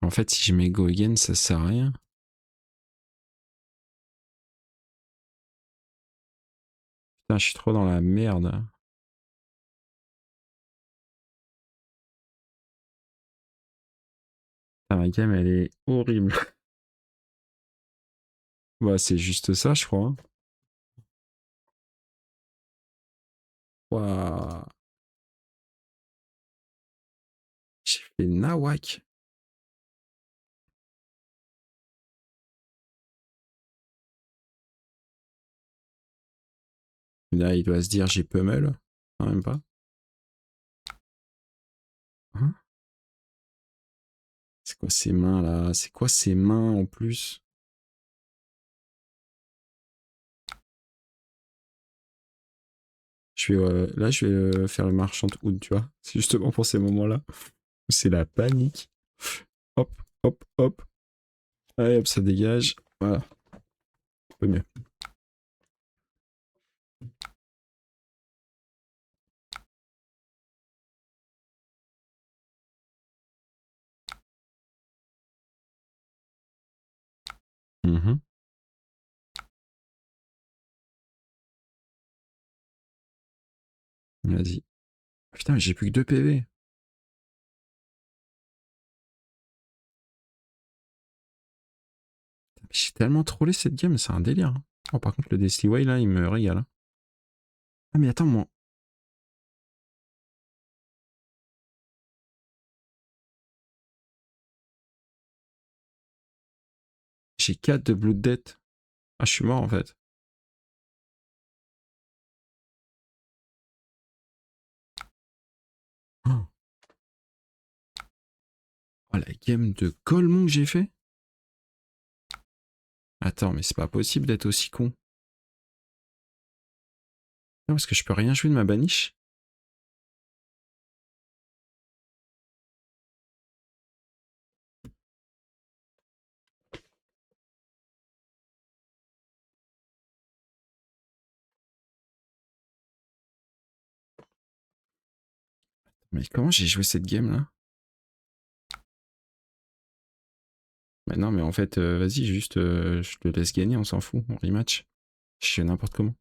En fait, si je mets Go Again, ça sert à rien. Putain, je suis trop dans la merde. Putain, ma game, elle est horrible. Bah, c'est juste ça, je crois. Waouh. J'ai fait nawak. Là, il doit se dire j'ai pummel. Non, même pas. Hein? C'est quoi ces mains là? C'est quoi ces mains en plus? Là, je vais faire le marchand de Oud, tu vois. C'est justement pour ces moments-là où c'est la panique. Hop, hop, hop. Allez, hop, ça dégage. Voilà, un peu mieux. Mhm. Vas-y. Putain, mais j'ai plus que 2 PV. J'ai tellement trollé cette game, c'est un délire, hein. Oh, par contre, le Destiny Way, là, il me régale, hein. Ah, mais attends, moi, j'ai 4 de Blood Debt. Ah, je suis mort, en fait. Oh, oh, la game de Colmont que j'ai fait. Attends, mais c'est pas possible d'être aussi con. Non, parce que je peux rien jouer de ma baniche. Mais comment j'ai joué cette game-là? Bah non, mais en fait, vas-y, juste, je te laisse gagner, on s'en fout, on rematch. Je fais n'importe comment.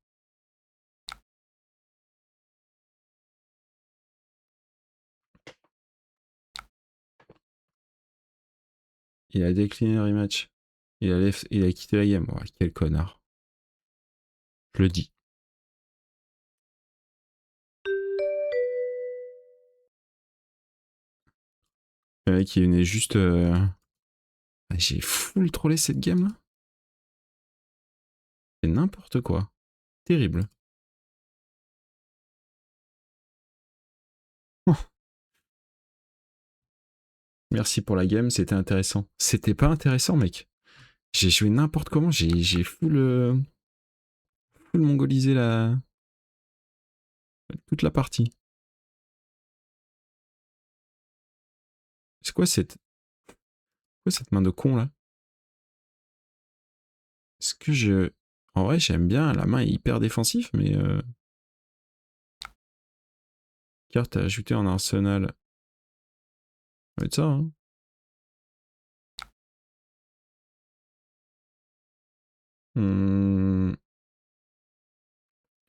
Il a décliné le rematch. Il a quitté la game. Ouais, quel connard. Je le dis. Le mec, il venait juste... J'ai full trollé cette game là. C'est n'importe quoi. Terrible. Oh, merci pour la game, c'était intéressant. C'était pas intéressant, mec. J'ai joué n'importe comment, j'ai full mongolisé toute la partie. C'est quoi cette main de con là? Est-ce que je... En vrai, j'aime bien, la main est hyper défensif, mais... Carte à ajouter en arsenal. Ça va être ça, hein. Hmm,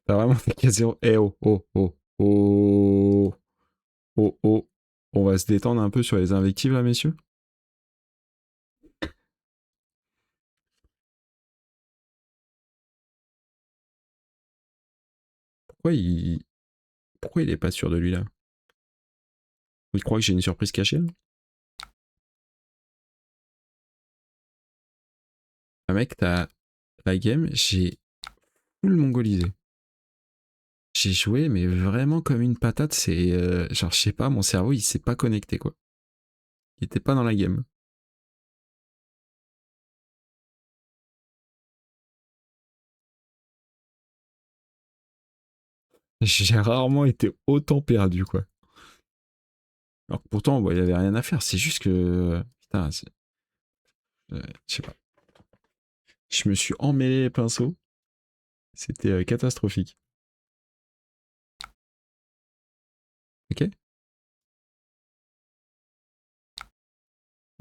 t'as vraiment fait qu'à zéro. Eh oh, oh, oh, oh, oh, oh. On va se détendre un peu sur les invectives là, messieurs. Pourquoi il... Pourquoi il est pas sûr de lui là? Il croit que j'ai une surprise cachée là? Ah mec, t'as la game, j'ai full mongolisé. J'ai joué, mais vraiment comme une patate. C'est genre, je sais pas, mon cerveau il s'est pas connecté quoi. Il était pas dans la game. J'ai rarement été autant perdu quoi. Alors que pourtant, bon, il y avait rien à faire. C'est juste que putain, je sais pas. Je me suis emmêlé les pinceaux. C'était catastrophique. Ok.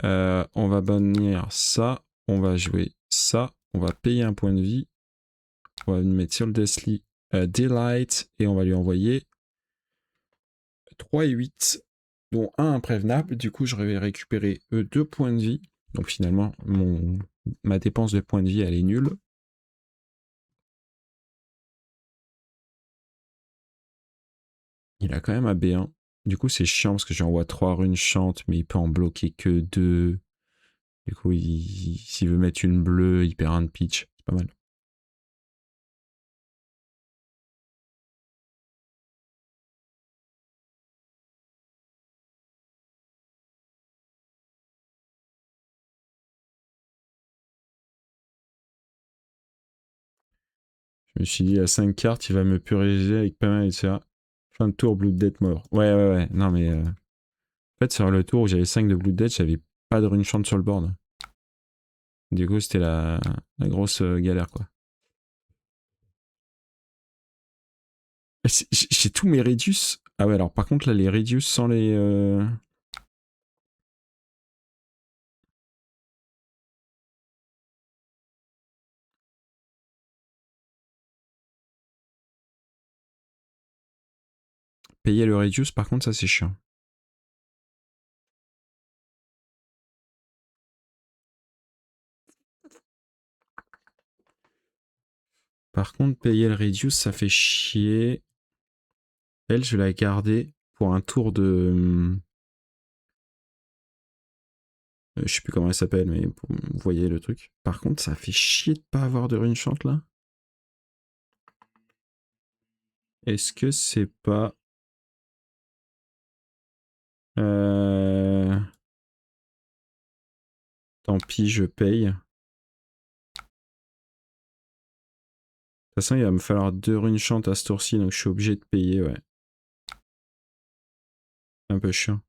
On va bannir ça. On va jouer ça. On va payer un point de vie. On va le mettre sur le Deathly Delight et on va lui envoyer 3 et 8, dont un imprévenable. Du coup, je vais récupérer 2 points de vie. Donc finalement, ma dépense de points de vie, elle est nulle. Il a quand même un B1. Du coup, c'est chiant parce que j'envoie 3 runes chantes, mais il peut en bloquer que 2. Du coup, s'il veut mettre une bleue, il perd un de pitch. C'est pas mal. Je me suis dit, à 5 cartes, il va me puriger avec pas mal, etc. Fin de tour, Blood Death mort. Ouais, ouais, ouais. Non, mais en fait, sur le tour où j'avais 5 de Blood Death, j'avais pas de rune chante sur le board. Du coup, c'était la grosse galère, quoi. J'ai tous mes Redius. Ah ouais, alors par contre, là, les Redius sans les. Payer le Redius, par contre, ça c'est chiant. Par contre, payer le Redius, ça fait chier. Elle, je vais la garder pour un tour de. Je sais plus comment elle s'appelle, mais vous voyez le truc. Par contre, ça fait chier de pas avoir de rune chante là. Est-ce que c'est pas. Euh... Tant pis, je paye. De toute façon, il va me falloir 2 runes chantes à ce tour-ci, donc je suis obligé de payer, ouais. Un peu chiant.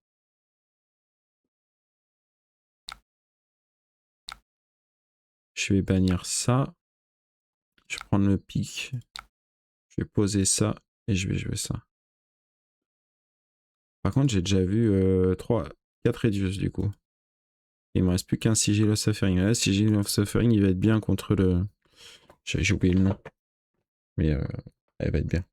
Je vais bannir ça. Je vais prendre le pic. Je vais poser ça et je vais jouer ça. Par contre, j'ai déjà vu 3, 4 Redius du coup. Il me reste plus qu'un Sigil of Suffering. Là, Sigil of Suffering, il va être bien contre le. J'ai oublié le nom. Mais elle va être bien.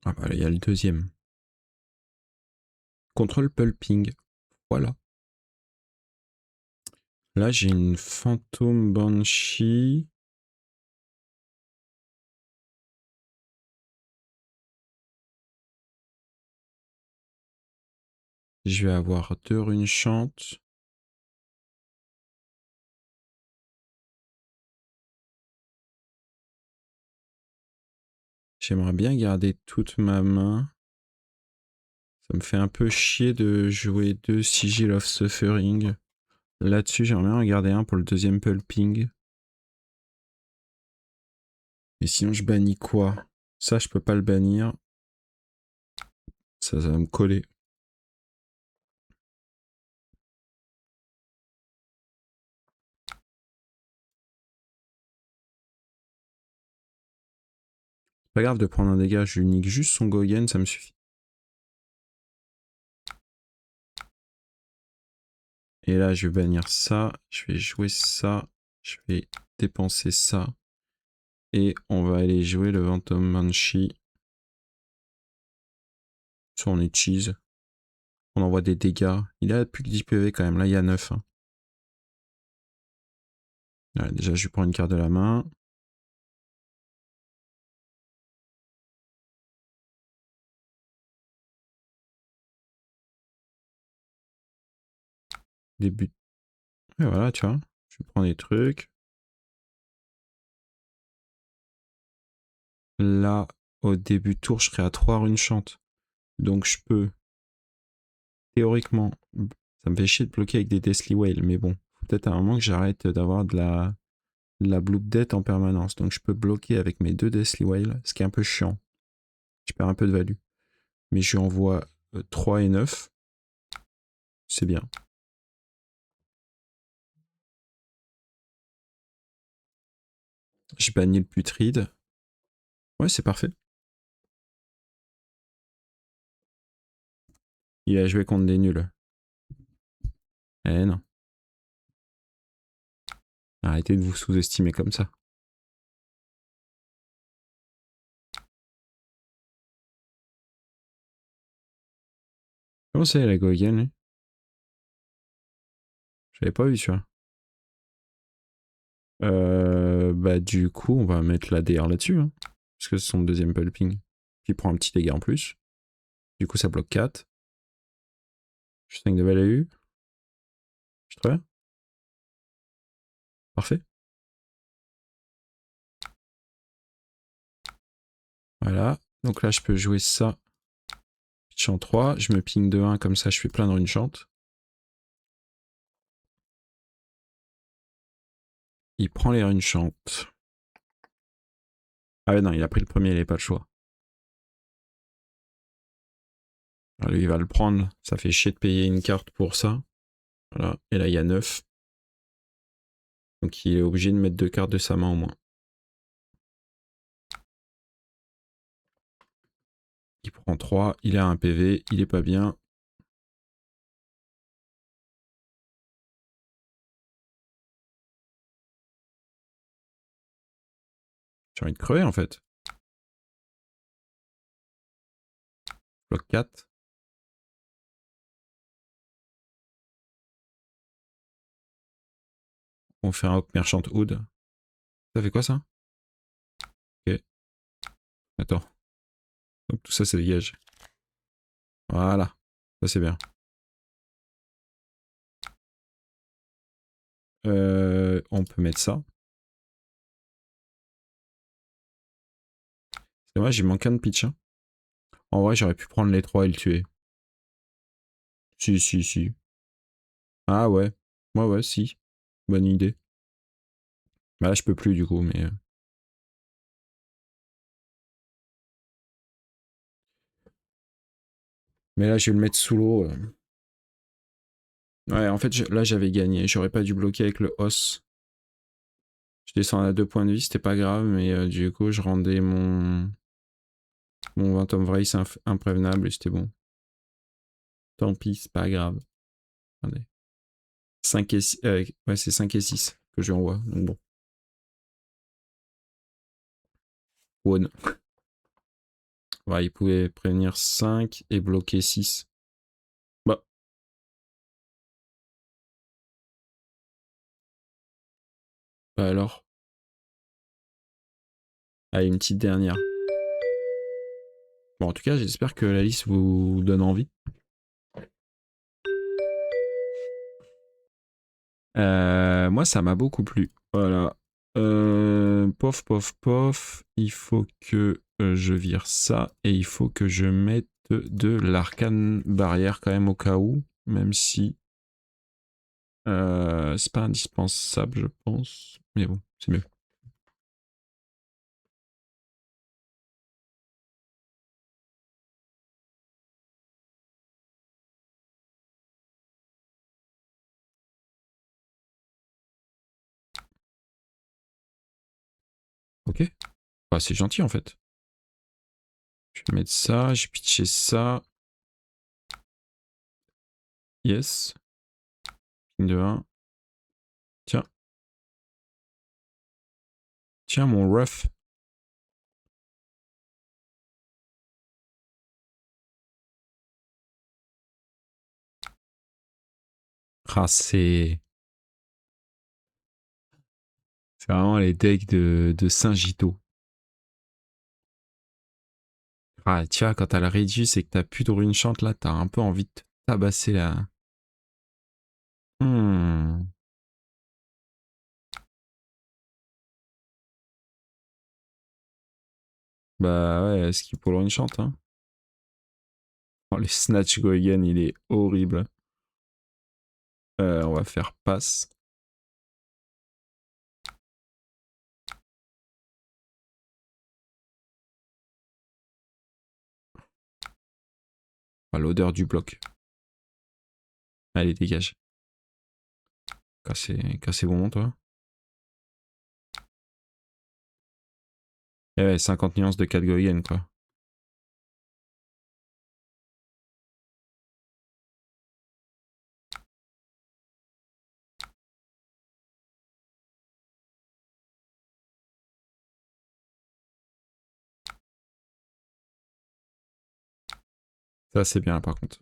Ah bah là, il y a le deuxième. Contrôle pulping. Voilà. Là, j'ai une Phantom Banshee. Je vais avoir 2 runes chantes. J'aimerais bien garder toute ma main. Ça me fait un peu chier de jouer 2 Sigil of Suffering. Là-dessus, j'aimerais bien en garder un pour le deuxième pulping. Mais sinon, je bannis quoi? Ça, je peux pas le bannir. Ça va me coller. Pas grave de prendre un dégât, je lui nique juste son Gogen, ça me suffit. Et là, je vais bannir ça, je vais jouer ça, je vais dépenser ça. Et on va aller jouer le Phantom Banshee. Soit on est cheese. On envoie des dégâts. Il a plus que 10 PV quand même, là il y a 9. Hein. Ouais, déjà, je lui prends une carte de la main. Début. Et voilà, tu vois. Je prends des trucs. Là, au début de tour, je serai à 3 runes chantes. Donc je peux, théoriquement, ça me fait chier de bloquer avec des Deathly Whale, mais bon, faut peut-être à un moment que j'arrête d'avoir de la Blood Death en permanence. Donc je peux bloquer avec mes 2 Deathly Whale, ce qui est un peu chiant. Je perds un peu de value. Mais je lui envoie 3 et 9. C'est bien. Je bannis le putride. Ouais, c'est parfait. Il a joué contre des nuls. Eh non. Arrêtez de vous sous-estimer comme ça. Comment c'est la Gogen, lui? J'avais pas vu, tu vois. Bah du coup, on va mettre la DR là-dessus. Hein, parce que c'est son deuxième pulping. Qui prend un petit dégât en plus. Du coup, ça bloque 4. Je suis 5 de value. Je suis très bien. Parfait. Voilà. Donc là, je peux jouer ça. Chant 3. Je me ping de 1, comme ça, je fais plein de runes chante. Il prend les runes chantes. Ah ouais, non, il a pris le premier, il n'avait pas le choix. Alors, lui, il va le prendre. Ça fait chier de payer une carte pour ça. Voilà. Et là, il y a 9. Donc, il est obligé de mettre 2 cartes de sa main au moins. Il prend 3. Il a un PV. Il est pas bien. J'ai envie de crever en fait. Bloc 4. On fait un Hawk Merchant Hood. Ça fait quoi ça? Ok. Attends. Donc tout ça, ça dégage. Voilà. Ça, c'est bien. On peut mettre ça. C'est dommage, il manque un de pitch. Hein. En vrai, j'aurais pu prendre les 3 et le tuer. Si, si, si. Ah ouais. Ouais, ouais, si. Bonne idée. Bah là, je peux plus du coup, mais... Mais là, je vais le mettre sous l'eau. Ouais, en fait, là, j'avais gagné. J'aurais pas dû bloquer avec le os. Je descends à 2 points de vie, c'était pas grave, mais du coup, je rendais mon 20 of Vrace imprévenable et c'était bon. Tant pis, c'est pas grave. Attendez. 5 et 6, ouais, c'est 5 et 6 que je lui envoie. Donc bon. One. Ouais, il pouvait prévenir 5 et bloquer 6. Bah alors. Allez, une petite dernière. Bon, en tout cas, j'espère que la liste vous donne envie. Moi, ça m'a beaucoup plu. Voilà. Pof, pof, pof. Il faut que je vire ça et il faut que je mette de l'arcane barrière quand même au cas où, même si c'est pas indispensable, je pense. Mais bon, c'est mieux. Ok. Bah, c'est gentil en fait. Je vais mettre ça, j'ai pitché ça. Yes. Ping de 1. Tiens. Tiens, mon rough. Ah, c'est vraiment les decks de Saint-Gito. Ah, tiens, quand t'as le Reduce et que t'as plus de rune chante, là, t'as un peu envie de te tabasser là. Hmm. Bah ouais, ce qui pour le rune chante, hein. Oh, le Snatch Goyen, il est horrible. On va faire passe. Ah, l'odeur du bloc. Allez, dégage. Cassez bon, toi. Eh ouais, 50 nuances de 4 Goyen, quoi. Ça, c'est bien, par contre.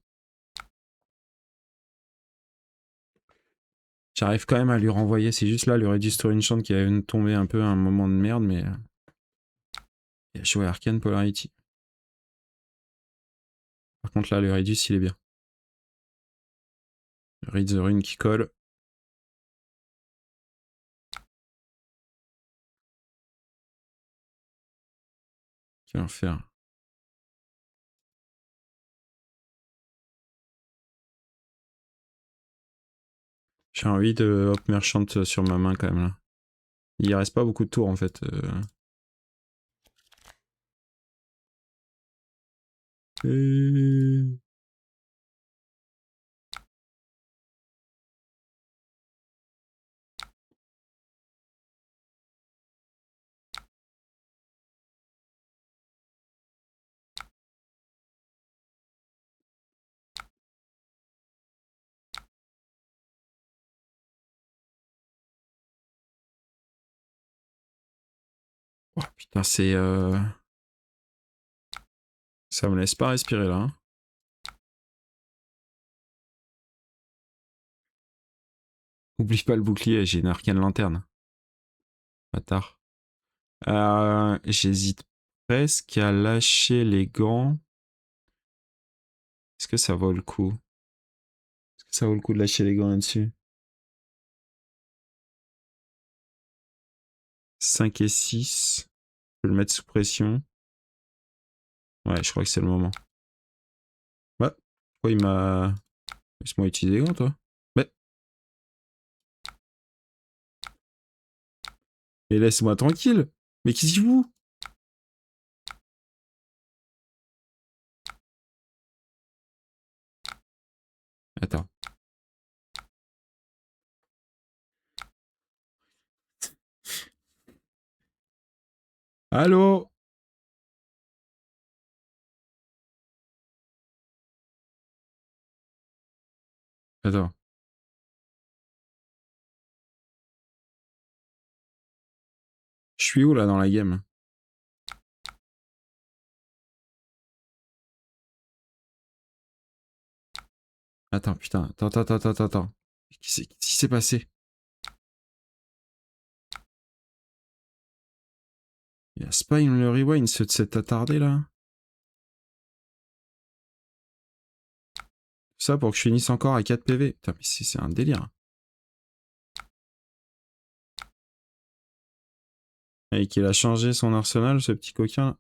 J'arrive quand même à lui renvoyer. C'est juste là, le Reduce to Enchant qui a tombé un peu à un moment de merde, mais. Il a joué Arcane Polarity. Par contre, là, le Reduce, il est bien. Read the Rune qui colle. Qui va en faire. J'ai envie de Hop Merchant sur ma main, quand même, là. Il reste pas beaucoup de tours, en fait. Et... Oh, putain, c'est... Ça me laisse pas respirer, là. Hein. Oublie pas le bouclier, j'ai une arcane lanterne. Bâtard. J'hésite presque à lâcher les gants. Est-ce que ça vaut le coup? Est-ce que ça vaut le coup de lâcher les gants là-dessus? 5 et 6. Je peux le mettre sous pression. Ouais, je crois que c'est le moment. Ouais. Pourquoi il m'a... Laisse-moi utiliser les gants, toi. Mais... Et laisse-moi tranquille. Mais qu'est-ce qu'il fout? Attends. Allô? Attends. Je suis où, là, dans la game? Attends, putain. Attends. Qu'est-ce qui s'est passé? Il a pas le rewind, cet attardé là. Ça pour que je finisse encore à 4 PV. Putain, mais c'est un délire. Et qu'il a changé son arsenal, ce petit coquin.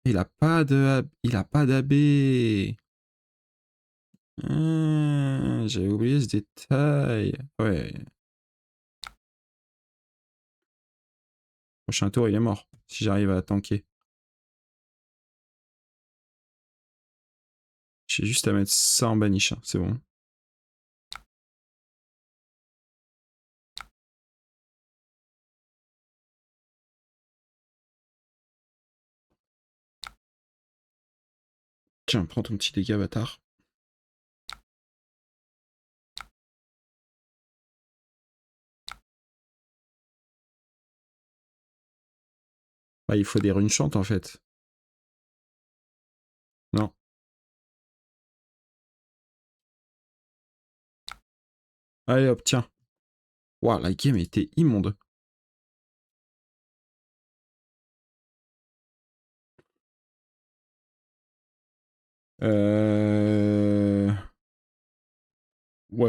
Il a pas de... Il a pas d'AB. J'avais oublié ce détail. Ouais. Prochain tour, il est mort. Si j'arrive à tanker. J'ai juste à mettre ça en banish. Hein. C'est bon. Tiens, prends ton petit dégât, bâtard. Bah, il faut des runes chantes, en fait. Non. Allez, hop, tiens. Waouh, la game était immonde. Ouais,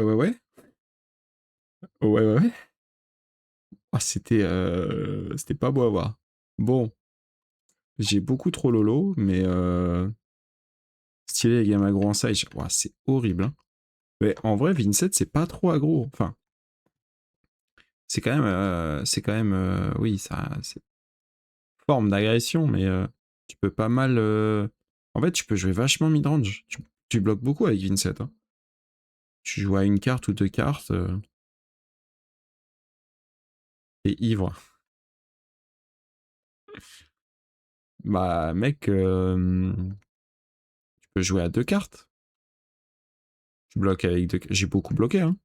ouais, ouais. Ouais, ouais, ouais. Ah, c'était pas beau à voir. Bon, j'ai beaucoup trop lolo, mais stylé les games aggro en side. Ouah, c'est horrible. Hein. Mais en vrai, Vincent, c'est pas trop aggro. Enfin, c'est quand même, oui, ça, c'est forme d'agression, mais tu peux pas mal. En fait, tu peux jouer vachement midrange. Tu bloques beaucoup avec Vincent. Hein. Tu joues à une carte ou deux cartes. T'es ivre. Bah, mec, tu peux jouer à deux cartes. Tu bloques avec deux. J'ai beaucoup bloqué, hein.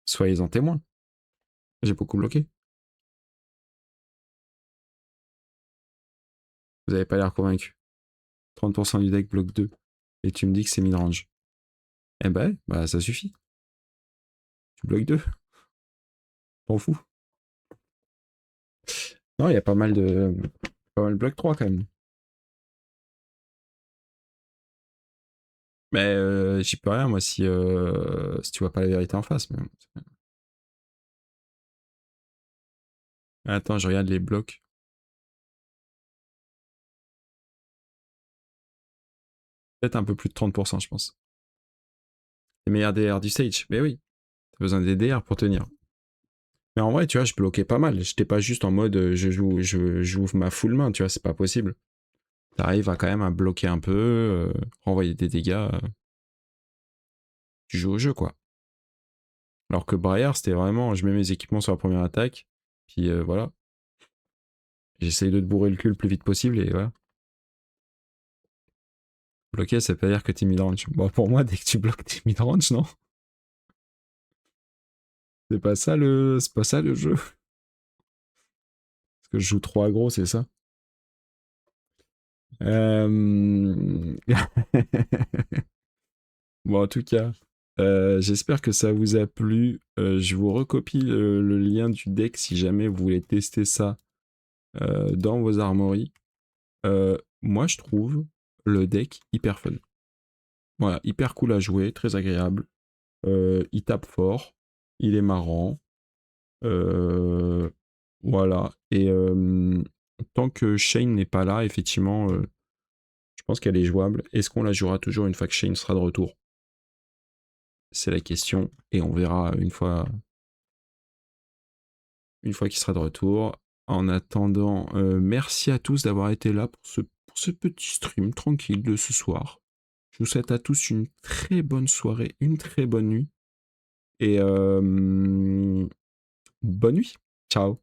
Soyez-en témoins. J'ai beaucoup bloqué. Vous avez pas l'air convaincu. 30% du deck bloque 2. Et tu me dis que c'est midrange. Eh ben, bah ça suffit. Tu bloques 2. T'en fous. Non, il y a pas mal de. Pas mal de bloc 3 quand même. Mais j'y peux rien, moi, si tu vois pas la vérité en face. Mais... Attends, je regarde les blocs. Peut-être un peu plus de 30%, je pense. Les meilleurs DR du stage. Mais oui, t'as besoin des DR pour tenir. Mais en vrai, tu vois, je bloquais pas mal. J'étais pas juste en mode je joue ma full main, tu vois, c'est pas possible. T'arrives à quand même à bloquer un peu, renvoyer des dégâts. Tu joues au jeu, quoi. Alors que Briar, c'était vraiment, je mets mes équipements sur la première attaque, puis voilà. J'essaye de te bourrer le cul le plus vite possible, et voilà. Bloquer, ça veut pas dire que t'es midrange. Bon, pour moi, dès que tu bloques, t'es midrange, non? C'est pas ça le jeu. Parce que je joue trop aggro, c'est ça. Bon, en tout cas, j'espère que ça vous a plu. Je vous recopie le lien du deck si jamais vous voulez tester ça dans vos armories. Moi, je trouve le deck hyper fun. Voilà, hyper cool à jouer, très agréable. Il tape fort, il est marrant. Voilà. Et tant que Shane n'est pas là, effectivement, je pense qu'elle est jouable. Est-ce qu'on la jouera toujours une fois que Shane sera de retour? C'est la question. Et on verra une fois qu'il sera de retour. En attendant, merci à tous d'avoir été là pour ce petit stream tranquille de ce soir. Je vous souhaite à tous une très bonne soirée, une très bonne nuit. Et bonne nuit. Ciao.